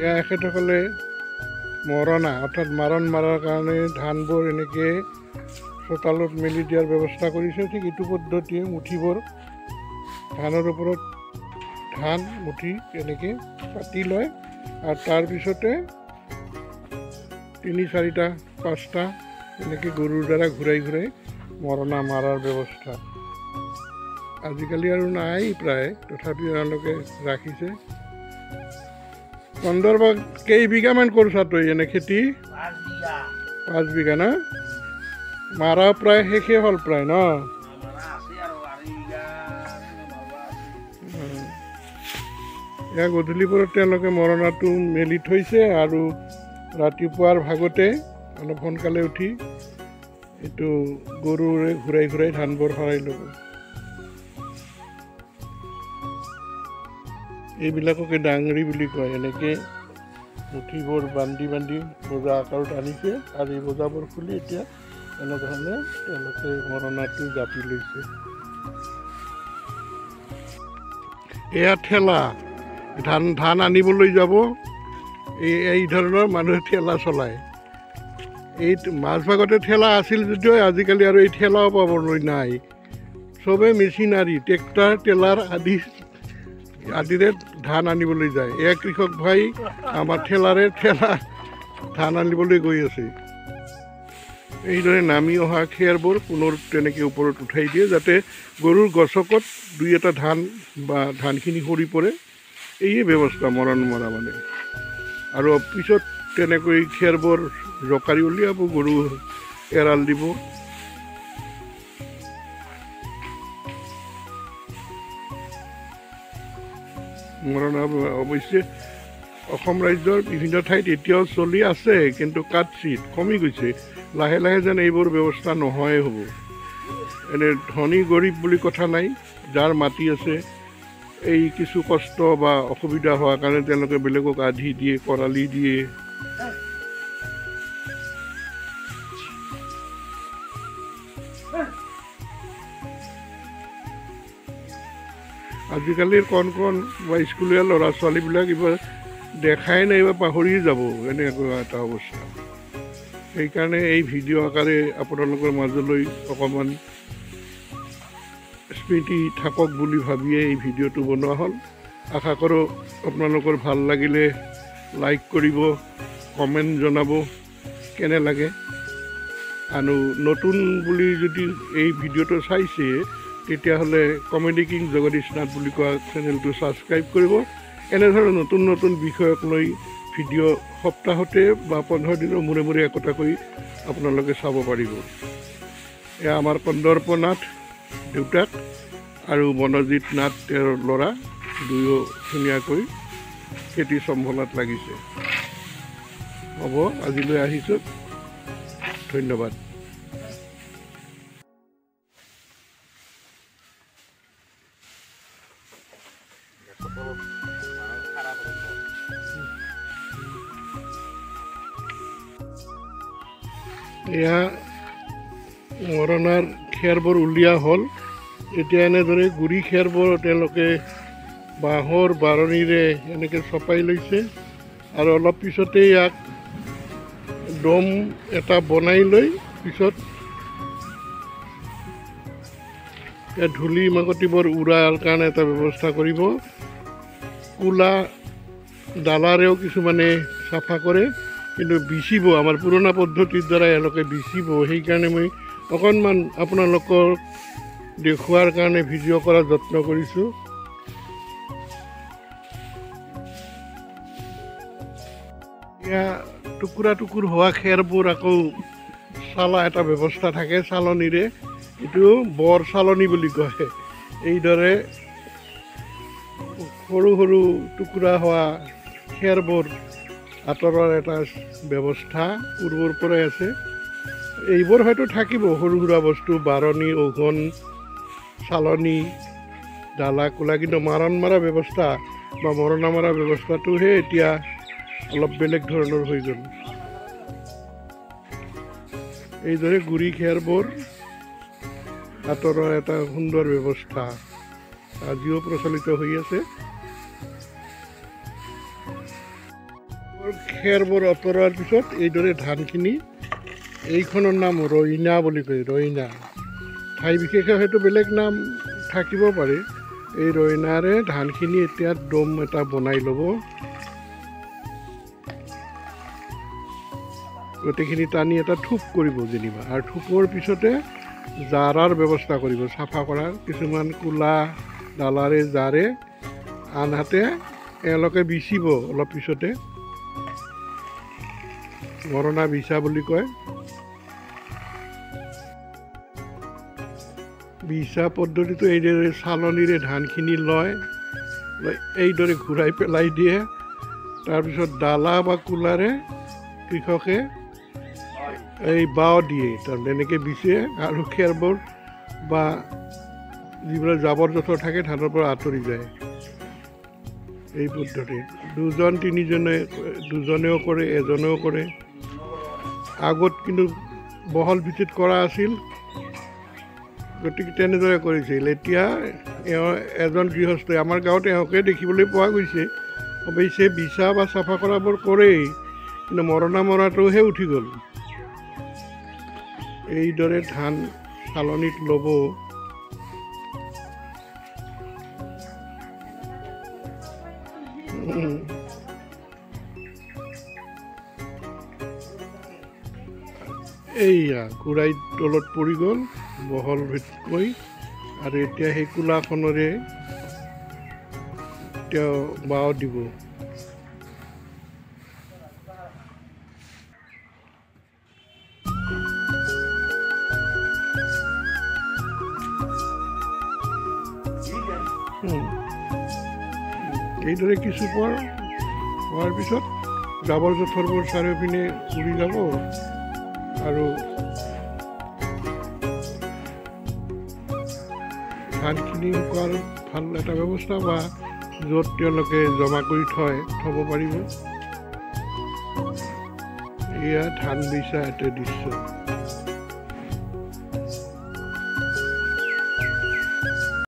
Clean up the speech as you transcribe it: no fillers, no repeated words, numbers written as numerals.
এয়া এখেতসকলে মৰণা অৰ্থাৎ মাৰণ মৰাৰ কাৰণে ধানবোৰ এনেকৈ চোতালত মেলি দিয়াৰ ব্যৱস্থা কৰিছে। ঠিক এইটো পদ্ধতিয়ে মুঠিবোৰ ধানৰ ওপৰত ধান মুঠি এনেকৈ পাতি লয় আৰু তাৰপিছতে 3, 4টা 5টা এনেকৈ গৰুৰ দ্বাৰা ঘূৰাই ঘূৰাই মৰণা মৰাৰ ব্যৱস্থা। আজিকালি আৰু নাই প্ৰায়, তথাপিও এওঁলোকে ৰাখিছে। কন্দৰ্প কেইবিঘামান কৰিছা তই এনে খেতি? 5 বিঘা না? মাৰা প্ৰায় শেষে হ'ল প্ৰায় ন? এয়া গধূলিপৰত তেওঁলোকে মৰণাটো মেলি থৈছে আৰু ৰাতিপুৱাৰ ভাগতে অলপ সোনকালে উঠি এইটো গৰুৰে ঘূৰাই ঘূৰাই ধানবোৰ ভৰাই ল'ব। এইবিলাককে ডাঙৰি বুলি কয়। এনেকৈ মুঠিবোৰ বান্ধি বান্ধি বজা আকাৰত আনিছে আৰু এই বজাবোৰ খুলি এতিয়া এনেধৰণে তেওঁলোকে মৰণাটো জাপি লৈছে। এয়া ঠেলা, ধান আনিবলৈ যাব। এই ধৰণৰ মানুহে ঠেলা চলায়। এই মাজভাগতে ঠেলা আছিল যদিও আজিকালি আৰু এই ঠেলাও পাবলৈ নাই। চবেই মেচিনাৰী, ট্ৰেক্টৰ টেলাৰ আদিৰে ধান আনিবলৈ যায়। এয়া কৃষক ভাই আমাৰ ঠেলা ধান আনিবলৈ গৈ আছে। এইদৰে নামি অহা খেৰবোৰ পুনৰ তেনেকৈ ওপৰত উঠাই দিয়ে যাতে গৰুৰ গছকত 2-এটা ধান বা ধানখিনি সৰি পৰে। এইয়ে ব্যৱস্থা মৰণ মৰা মানে। আৰু পিছত তেনেকৈ খেৰবোৰ জোকাৰি উলিয়াব, গৰু এৰাল দিব। মৰণা অৱশ্যে অসম ৰাজ্যৰ বিভিন্ন ঠাইত এতিয়াও চলি আছে, কিন্তু কাটচিত কমি গৈছে। লাহে লাহে যেন এইবোৰ ব্যৱস্থা নোহোৱাই হ'ব। এনে ধনী গৰীব বুলি কথা নাই, যাৰ মাটি আছে এই কিছু কষ্ট বা অসুবিধা হোৱাৰ কাৰণে তেওঁলোকে বেলেগক আধি দিয়ে, কৰালি দিয়ে। আজিকালিৰ কণ বা স্কুলীয়া ল'ৰা ছোৱালীবিলাক এইবাৰ দেখাই নাই বা পাহৰিয়ে যাব, এনেকুৱা এটা অৱস্থা। সেইকাৰণে এই ভিডিঅ' আকাৰে আপোনালোকৰ মাজলৈ অকণমান স্মৃতি থাকক বুলি ভাবিয়ে এই ভিডিঅ'টো বনোৱা হ'ল। আশা কৰোঁ আপোনালোকৰ ভাল লাগিলে লাইক কৰিব, কমেণ্ট জনাব কেনে লাগে। আৰু নতুন বুলি যদি এই ভিডিঅ'টো চাইছে তেতিয়াহ'লে কমেডি কিং জগদীশ নাথ বুলি কোৱা চেনেলটো ছাবস্ক্ৰাইব কৰিব। এনেধৰণৰ নতুন নতুন বিষয়ক লৈ ভিডিঅ' সপ্তাহতে বা 15 দিনৰ মূৰে মূৰে একোটাকৈ আপোনালোকে চাব পাৰিব। এয়া আমাৰ কন্দৰ্প নাথ দেউতাক আৰু মনোজিত নাথ তেওঁৰ ল'ৰা, দুয়ো ধুনীয়াকৈ খেতি চম্ভালাত লাগিছে। হ'ব, আজিলৈ আহিছোঁ, ধন্যবাদ। এয়া মৰণাৰ খেৰবোৰ উলিওৱা হ'ল। এতিয়া এনেদৰে গুৰি খেৰবোৰ তেওঁলোকে বাঁহৰ বাৰণিৰে এনেকৈ চপাই লৈছে আৰু অলপ পিছতে ইয়াক দম এটা বনাই লৈ পিছত ইয়াত ধূলি মাকতিবোৰ উৰাৰ কাৰণে এটা ব্যৱস্থা কৰিব। কোলা ডালাৰেও কিছুমানে চাফা কৰে, কিন্তু বিচিব, আমাৰ পুৰণা পদ্ধতিৰ দ্বাৰা এওঁলোকে বিচিব। সেইকাৰণে মই অকণমান আপোনালোকক দেখুৱাৰ কাৰণে ভিডিঅ' কৰাৰ যত্ন কৰিছোঁ। এয়া টুকুৰা টুকুৰ হোৱা খেৰবোৰ আকৌ চালা এটা ব্যৱস্থা থাকে চালনীৰে, এইটো বৰ চালনী বুলি কয়। এইদৰে সৰু সৰু টুকুৰা হোৱা খেৰবোৰ আঁতৰোৱাৰ এটা ব্যৱস্থা পূৰ্বৰ পৰাই আছে। এইবোৰ হয়তো থাকিব, সৰু সুৰা বস্তু, বাৰণি, ওঘন, চালনী, ডালা কোলা, কিন্তু মাৰণ মৰা ব্যৱস্থা বা মৰণা মৰা ব্যৱস্থাটোহে এতিয়া অলপ বেলেগ ধৰণৰ হৈ গ'ল। এইদৰে গুৰি খেৰবোৰ আঁতৰোৱাৰ এটা সুন্দৰ ব্যৱস্থা আজিও প্ৰচলিত হৈ আছে। খেৰবোৰ আঁতৰোৱাৰ পিছত এইদৰে ধানখিনি, এইখনৰ নাম ৰইনা বুলি কয়, ৰইনা। ঠাই বিশেষে হয়তো বেলেগ নাম থাকিব পাৰে। এই ৰইনাৰে ধানখিনি এতিয়া দম এটা বনাই ল'ব। গোটেইখিনি টানি এটা থোপ কৰিব যেনিবা, আৰু থোপৰ পিছতে জাৰাৰ ব্যৱস্থা কৰিব, চাফা কৰাৰ। কিছুমান কোলা ডালাৰে জাৰে, আনহাতে এওঁলোকে বিচিব অলপ পিছতে, মৰণা বিচা বুলি কয়। বিচা পদ্ধতিটো এইদৰে চালনীৰে ধানখিনি লয়, এইদৰে ঘূৰাই পেলাই দিয়ে। তাৰপিছত ডালা বা কোলাৰে কৃষকে এই বাও দিয়ে, তাৰমানে এনেকৈ বিচে, আৰু খেৰবোৰ বা যিবিলাক জাবৰ জোঁথৰ থাকে ধানৰ পৰা আঁতৰি যায়। এই পদ্ধতি দুজন দুজনেও কৰে, এজনেও কৰে। আগত কিন্তু বহল ভিত্তিত কৰা আছিল, গতিকে তেনেদৰে কৰিছিল। এতিয়া এজন গৃহস্থই, আমাৰ গাঁৱত এওঁকে দেখিবলৈ পোৱা গৈছে। অৱশ্যে বিচা বা চাফা কৰাবোৰ কৰেই, কিন্তু মৰণা মৰাটোহে উঠি গ'ল। এইদৰে ধান চালনীত ল'ব। এইয়া ঘূৰাই তলত পৰি গ'ল বহল ভেদকৈ, আৰু এতিয়া সেই কোলাখনৰে তেওঁ বাও দিব। এইদৰে কিছু পৰ হোৱাৰ পিছত জাবৰ জোঁথৰবোৰ চাৰিওপিনে উৰি যাব, আৰু ধানখিনি শুকোৱাৰ ভাল এটা ব্যৱস্থা, বা য'ত তেওঁলোকে জমা কৰি থ'ব পাৰিব। এয়া ধান বিচা এটা দৃশ্য।